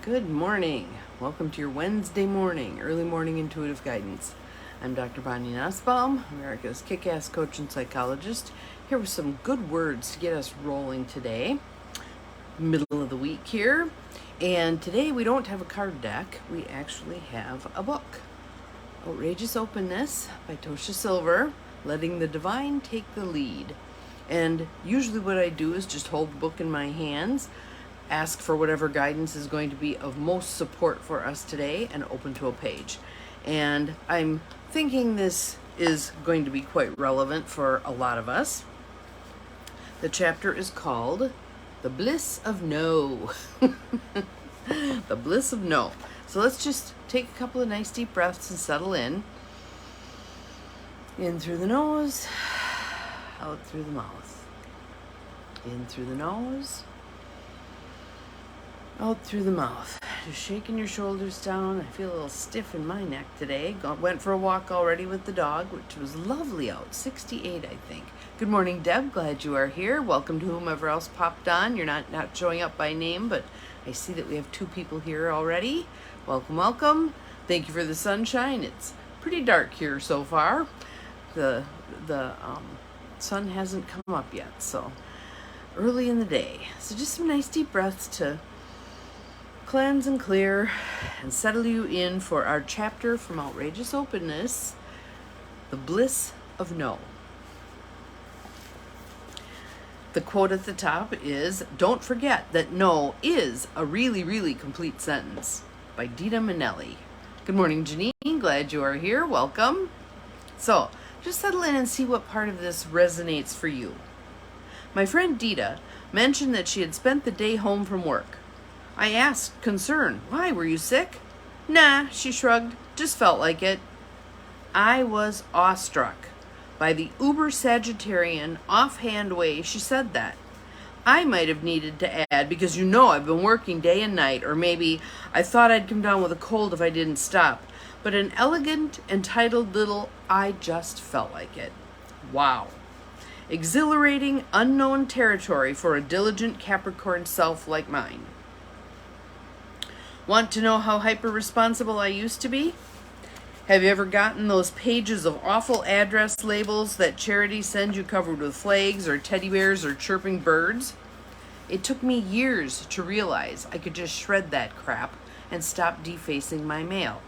Good morning. Welcome to your Wednesday morning, early morning intuitive guidance. I'm Dr. Bonnie Nussbaum, America's kick-ass coach and psychologist, here with some good words to get us rolling today. Middle of the week here. And today we don't have a card deck, we actually have a book. Outrageous Openness by Tosha Silver, Letting the Divine Take the Lead. And usually what I do is just hold the book in my hands, ask for whatever guidance is going to be of most support for us today, and open to a page. And I'm thinking this is going to be quite relevant for a lot of us. The chapter is called The Bliss of No. The Bliss of No. So let's just take a couple of nice deep breaths and settle in. In through the nose, out through the mouth. In through the nose, out through the mouth. Just shaking your shoulders down. I feel a little stiff in my neck today. Went for a walk already with the dog, which was lovely out. 68, I think. Good morning, Deb. Glad you are here. Welcome to whomever else popped on. You're not showing up by name, but I see that we have 2 people here already. Welcome, welcome. Thank you for the sunshine. It's pretty dark here so far. The sun hasn't come up yet, so early in the day. So just some nice deep breaths to cleanse and clear and settle you in for our chapter from Outrageous Openness, The Bliss of No. The quote at the top is, "Don't forget that no is a really, really complete sentence," by Dita Minnelli. Good morning, Janine. Glad you are here. Welcome. So just settle in and see what part of this resonates for you. My friend Dita mentioned that she had spent the day home from work. I asked, concerned, "Why, were you sick?" "Nah," she shrugged, "just felt like it." I was awestruck by the uber-Sagittarian, offhand way she said that. I might have needed to add, "because you know I've been working day and night," or maybe, "I thought I'd come down with a cold if I didn't stop." But an elegant, entitled little, "I just felt like it." Wow. Exhilarating, unknown territory for a diligent Capricorn self like mine. Want to know how hyper-responsible I used to be? Have you ever gotten those pages of awful address labels that charities send you covered with flags or teddy bears or chirping birds? It took me years to realize I could just shred that crap and stop defacing my mail.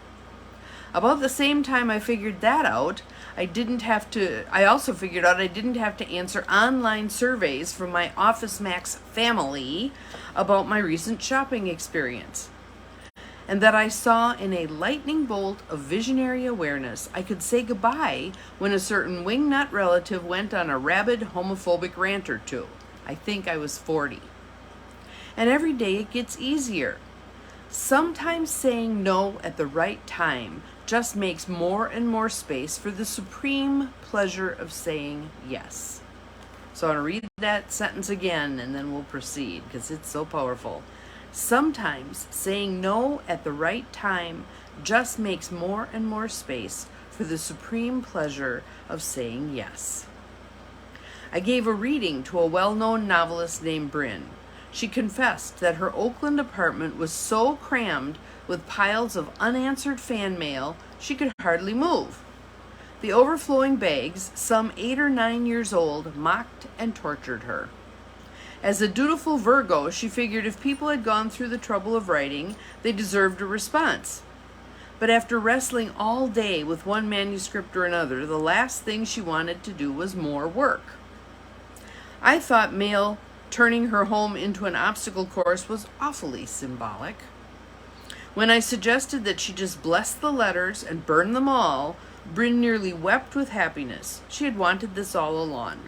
About the same time I figured that out, I also figured out I didn't have to answer online surveys from my Office Max family about my recent shopping experience. And that I saw in a lightning bolt of visionary awareness I could say goodbye when a certain wingnut relative went on a rabid homophobic rant or two. I think I was 40. And every day it gets easier. Sometimes saying no at the right time just makes more and more space for the supreme pleasure of saying yes. So I'm going to read that sentence again and then we'll proceed because it's so powerful. Sometimes saying no at the right time just makes more and more space for the supreme pleasure of saying yes. I gave a reading to a well-known novelist named Bryn. She confessed that her Oakland apartment was so crammed with piles of unanswered fan mail she could hardly move. The overflowing bags, some 8 or 9 years old, mocked and tortured her. As a dutiful Virgo, she figured if people had gone through the trouble of writing, they deserved a response. But after wrestling all day with one manuscript or another, the last thing she wanted to do was more work. I thought mail turning her home into an obstacle course was awfully symbolic. When I suggested that she just bless the letters and burn them all, Bryn nearly wept with happiness. She had wanted this all along.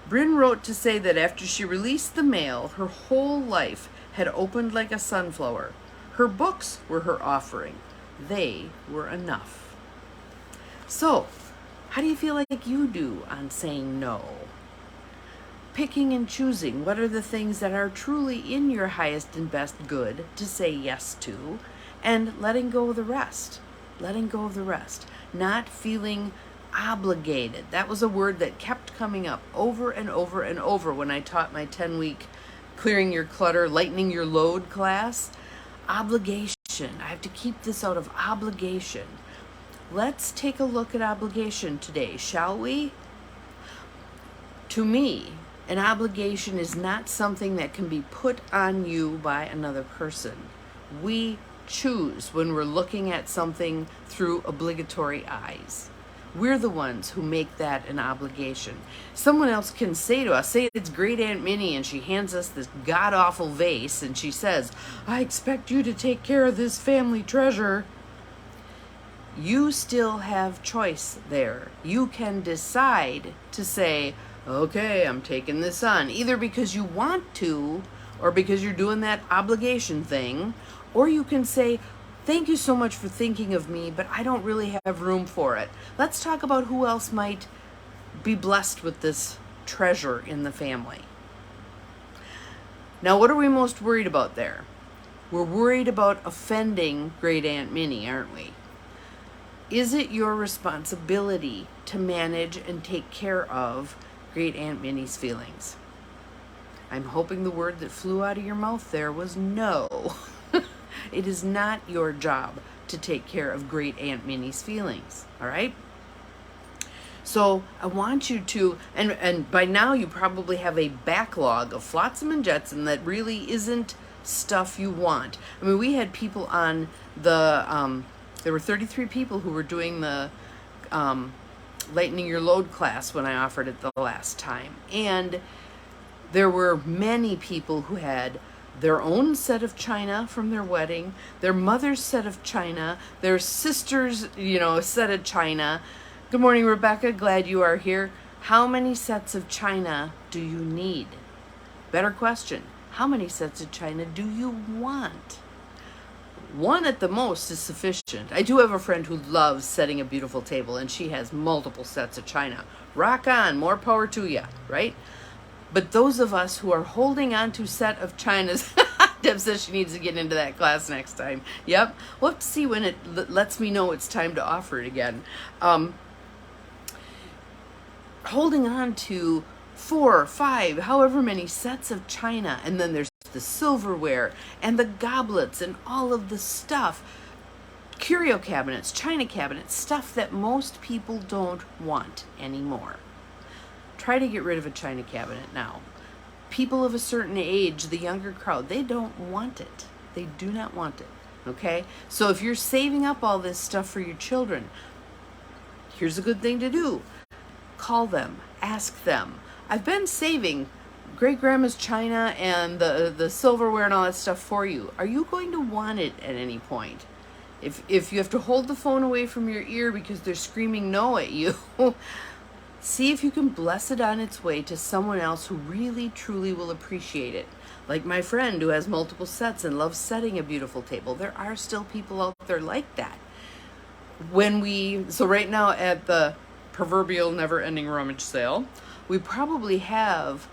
Bryn wrote to say that after she released the mail, her whole life had opened like a sunflower. Her books were her offering. They were enough. So, how do you feel like you do on saying no? Picking and choosing what are the things that are truly in your highest and best good to say yes to, and letting go of the rest. Letting go of the rest. Not feeling obligated. That was a word that kept coming up over and over and over when I taught my 10-week Clearing Your Clutter, Lightening Your Load class. Obligation. I have to keep this out of obligation. Let's take a look at obligation today, shall we? To me, an obligation is not something that can be put on you by another person. We choose when we're looking at something through obligatory eyes. We're the ones who make that an obligation. Someone else can say to us, say it's Great Aunt Minnie, and she hands us this god-awful vase, and she says, I expect you to take care of this family treasure. You still have choice there. You can decide to say, okay, I'm taking this on, either because you want to or because you're doing that obligation thing, or you can say, thank you so much for thinking of me, but I don't really have room for it. Let's talk about who else might be blessed with this treasure in the family. Now, what are we most worried about there? We're worried about offending Great Aunt Minnie, aren't we? Is it your responsibility to manage and take care of Great Aunt Minnie's feelings? I'm hoping the word that flew out of your mouth there was no. It is not your job to take care of Great Aunt Minnie's feelings, all right? So I want you to, and by now you probably have a backlog of flotsam and jetsam that really isn't stuff you want. I mean, we had people on the, there were 33 people who were doing the Lightening Your Load class when I offered it the last time. And there were many people who had their own set of china from their wedding, their mother's set of china, their sister's, set of china. Good morning, Rebecca. Glad you are here. How many sets of china do you need? Better question. How many sets of china do you want? One at the most is sufficient. I do have a friend who loves setting a beautiful table, and she has multiple sets of china. Rock on, more power to you, right? But those of us who are holding on to set of chinas, Deb says she needs to get into that class next time. Yep, we'll have to see when it lets me know it's time to offer it again. Holding on to 4 or 5, however many sets of china, and then there's the silverware and the goblets and all of the stuff, curio cabinets, china cabinets, stuff that most people don't want anymore. Try to get rid of a china cabinet now. People of a certain age, the younger crowd, they don't want it. They do not want it, okay? So if you're saving up all this stuff for your children, here's a good thing to do. Call them, ask them. I've been saving great-grandma's china and the silverware and all that stuff for you. Are you going to want it at any point? If you have to hold the phone away from your ear because they're screaming no at you, see if you can bless it on its way to someone else who really, truly will appreciate it. Like my friend who has multiple sets and loves setting a beautiful table. There are still people out there like that. So right now at the proverbial never-ending rummage sale, we probably have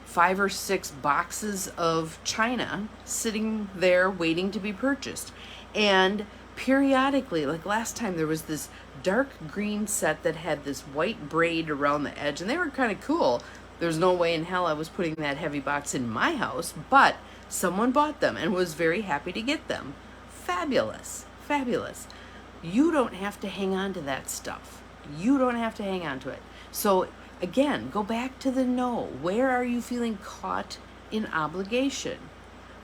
5 or 6 boxes of china sitting there waiting to be purchased. And periodically, like last time, there was this dark green set that had this white braid around the edge, and they were kind of cool. There's no way in hell I was putting that heavy box in my house, but someone bought them and was very happy to get them. Fabulous, fabulous. You don't have to hang on to that stuff. You don't have to hang on to it. So again, go back to the no. Where are you feeling caught in obligation?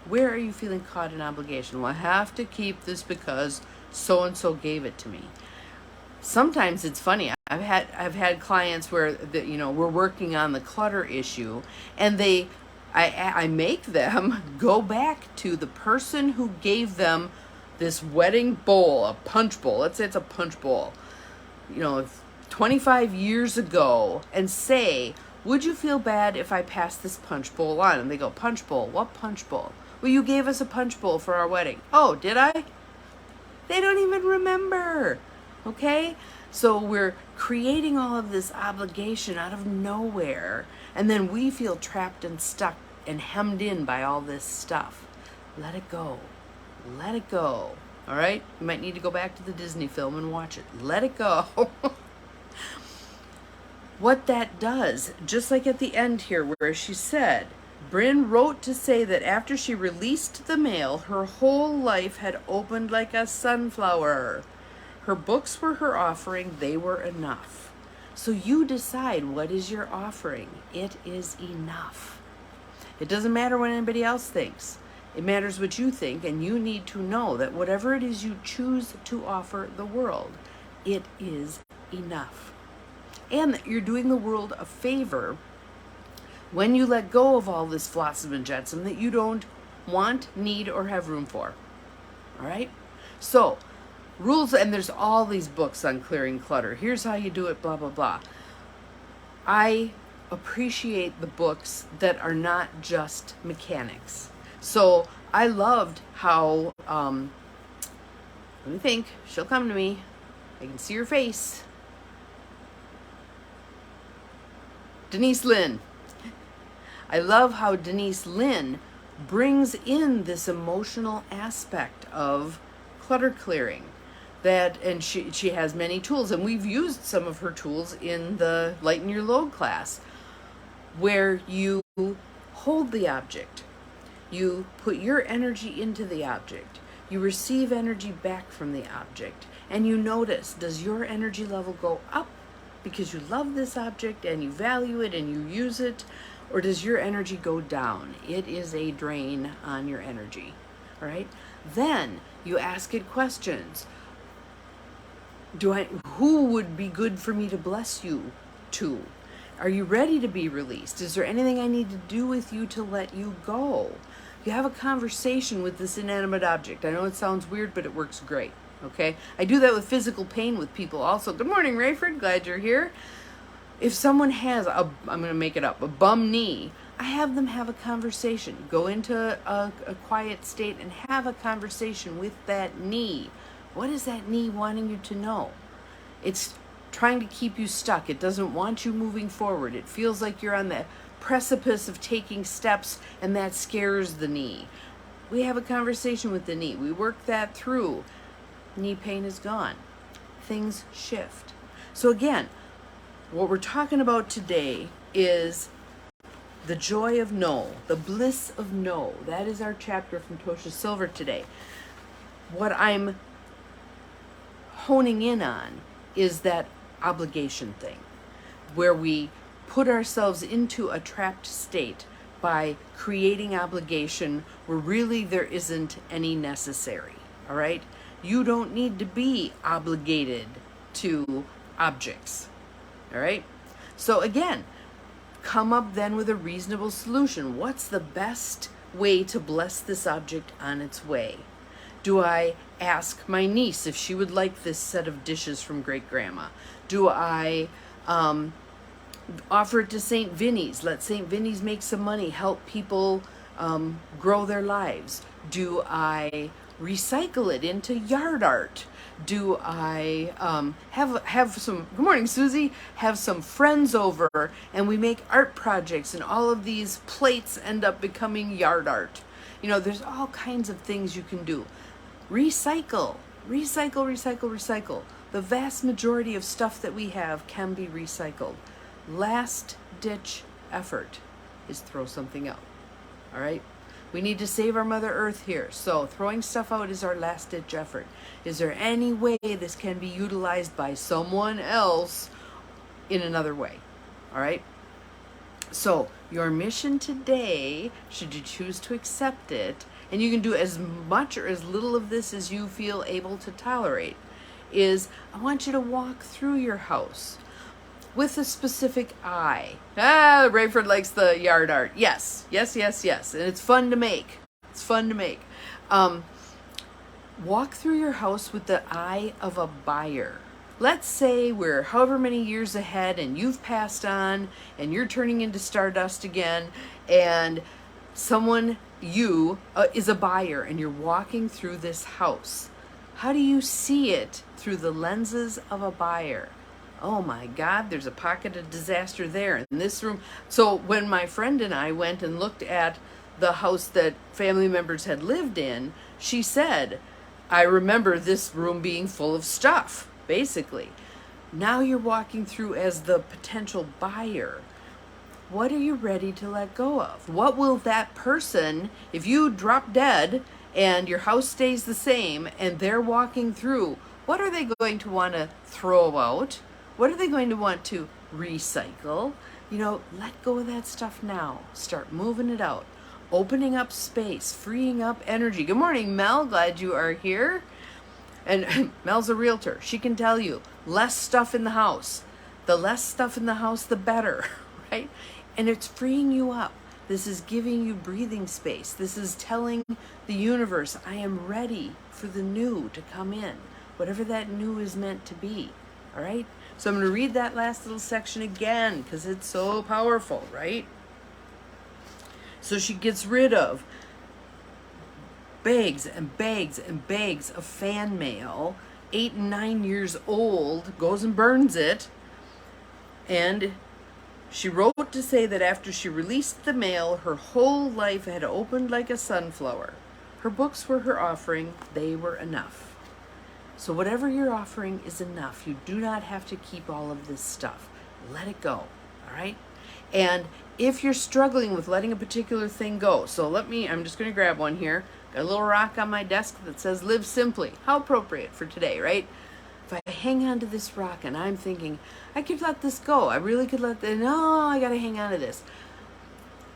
Where are you feeling caught in obligation? Well, I have to keep this because so-and-so gave it to me. Sometimes it's funny. I've had clients where we're working on the clutter issue, and I make them go back to the person who gave them this wedding bowl, a punch bowl. Let's say it's a punch bowl, 25 years ago, and say, would you feel bad if I passed this punch bowl on? And they go, punch bowl? What punch bowl? Well, you gave us a punch bowl for our wedding. Oh, did I? They don't even remember. Okay? So we're creating all of this obligation out of nowhere, and then we feel trapped and stuck and hemmed in by all this stuff. Let it go. Let it go. All right? You might need to go back to the Disney film and watch it. Let it go. What that does, just like at the end here where she said, Bryn wrote to say that after she released the mail, her whole life had opened like a sunflower. Her books were her offering, they were enough. So you decide, what is your offering? It is enough. It doesn't matter what anybody else thinks. It matters what you think, and you need to know that whatever it is you choose to offer the world, it is enough. And that you're doing the world a favor when you let go of all this flotsam and jetsam that you don't want, need, or have room for. All right? So, rules, and there's all these books on clearing clutter. Here's how you do it, blah, blah, blah. I appreciate the books that are not just mechanics. So, I loved how, let me think, she'll come to me. I can see her face. Denise Lynn. I love how Denise Lynn brings in this emotional aspect of clutter clearing. And she has many tools, and we've used some of her tools in the Lighten Your Load class, where you hold the object, you put your energy into the object, you receive energy back from the object, and you notice, does your energy level go up because you love this object and you value it and you use it, or does your energy go down? It is a drain on your energy, all right? Then you ask it questions. Who would be good for me to bless you to? Are you ready to be released? Is there anything I need to do with you to let you go? You have a conversation with this inanimate object. I know it sounds weird, but it works great, okay? I do that with physical pain with people also. Good morning, Rayford. Glad you're here. If someone has, I'm going to make it up, a bum knee, I have them have a conversation. Go into a quiet state and have a conversation with that knee. What is that knee wanting you to know? It's trying to keep you stuck. It doesn't want you moving forward. It feels like you're on the precipice of taking steps, and that scares the knee. We have a conversation with the knee. We work that through. Knee pain is gone. Things shift. So again, what we're talking about today is the joy of no, the bliss of no. That is our chapter from Tosha Silver today. What I'm honing in on is that obligation thing, where we put ourselves into a trapped state by creating obligation where really there isn't any necessary, all right? You don't need to be obligated to objects. All right. So again, come up then with a reasonable solution. What's the best way to bless this object on its way? Do I ask my niece if she would like this set of dishes from great grandma? Do I offer it to St. Vinny's? Let St. Vinny's make some money, help people grow their lives. Do I recycle it into yard art? Do I have some, good morning Susie, have some friends over and we make art projects and all of these plates end up becoming yard art? You know, there's all kinds of things you can do. Recycle, recycle, recycle, recycle. The vast majority of stuff that we have can be recycled. Last ditch effort is throw something out, all right? We need to save our Mother Earth here. So throwing stuff out is our last ditch effort. Is there any way this can be utilized by someone else in another way? All right. So your mission today, should you choose to accept it, and you can do as much or as little of this as you feel able to tolerate, is I want you to walk through your house with a specific eye. Rayford likes the yard art. Yes, yes, yes, yes. And it's fun to make. It's fun to make. Walk through your house with the eye of a buyer. Let's say we're however many years ahead and you've passed on and you're turning into stardust again, and someone, you, is a buyer and you're walking through this house. How do you see it through the lenses of a buyer? Oh my God, there's a pocket of disaster there in this room. So when my friend and I went and looked at the house that family members had lived in, she said, I remember this room being full of stuff, basically. Now you're walking through as the potential buyer. What are you ready to let go of? What will that person, if you drop dead and your house stays the same and they're walking through, what are they going to want to throw out? What are they going to want to recycle? Let go of that stuff now. Start moving it out. Opening up space, freeing up energy. Good morning, Mel. Glad you are here. And Mel's a realtor. She can tell you, less stuff in the house. The less stuff in the house, the better, right? And it's freeing you up. This is giving you breathing space. This is telling the universe, I am ready for the new to come in, whatever that new is meant to be, all right? So I'm going to read that last little section again because it's so powerful, right? So she gets rid of bags and bags and bags of fan mail, 8 and 9 years old, goes and burns it. And she wrote to say that after she released the mail, her whole life had opened like a sunflower. Her books were her offering. They were enough. So whatever you're offering is enough. You do not have to keep all of this stuff. Let it go, all right? And if you're struggling with letting a particular thing go, so I'm just going to grab one here. Got a little rock on my desk that says live simply. How appropriate for today, right? If I hang on to this rock and I'm thinking, I could let this go. I really could no, I got to hang on to this.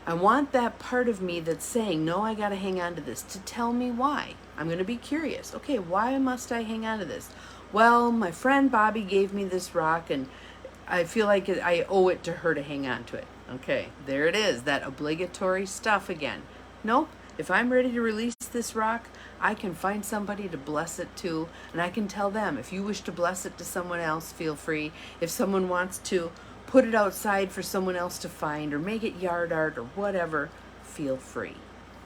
I want that part of me that's saying, no, I got to hang on to this, to tell me why. I'm going to be curious. Okay, why must I hang on to this? Well, my friend Bobby gave me this rock and I feel like I owe it to her to hang on to it. Okay, there it is, that obligatory stuff again. Nope, if I'm ready to release this rock, I can find somebody to bless it to, and I can tell them, if you wish to bless it to someone else, feel free. If someone wants to put it outside for someone else to find, or make it yard art, or whatever, feel free.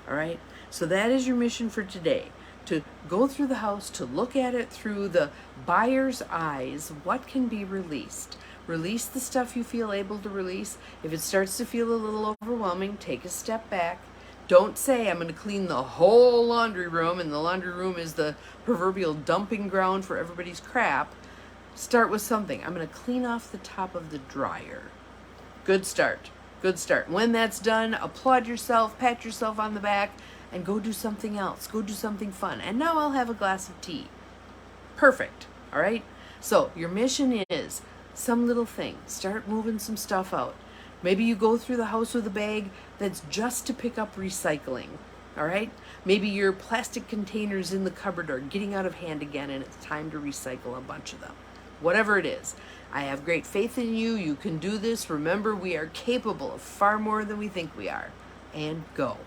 All right? So that is your mission for today, to go through the house, to look at it through the buyer's eyes. What can be released? Release the stuff you feel able to release. If it starts to feel a little overwhelming, take a step back. Don't say, I'm going to clean the whole laundry room, and the laundry room is the proverbial dumping ground for everybody's crap. Start with something. I'm going to clean off the top of the dryer. Good start. Good start. When that's done, applaud yourself, pat yourself on the back, and go do something else. Go do something fun. And now I'll have a glass of tea. Perfect. All right? So your mission is some little thing. Start moving some stuff out. Maybe you go through the house with a bag that's just to pick up recycling, all right? Maybe your plastic containers in the cupboard are getting out of hand again and it's time to recycle a bunch of them. Whatever it is, I have great faith in you. You can do this. Remember, we are capable of far more than we think we are. And go.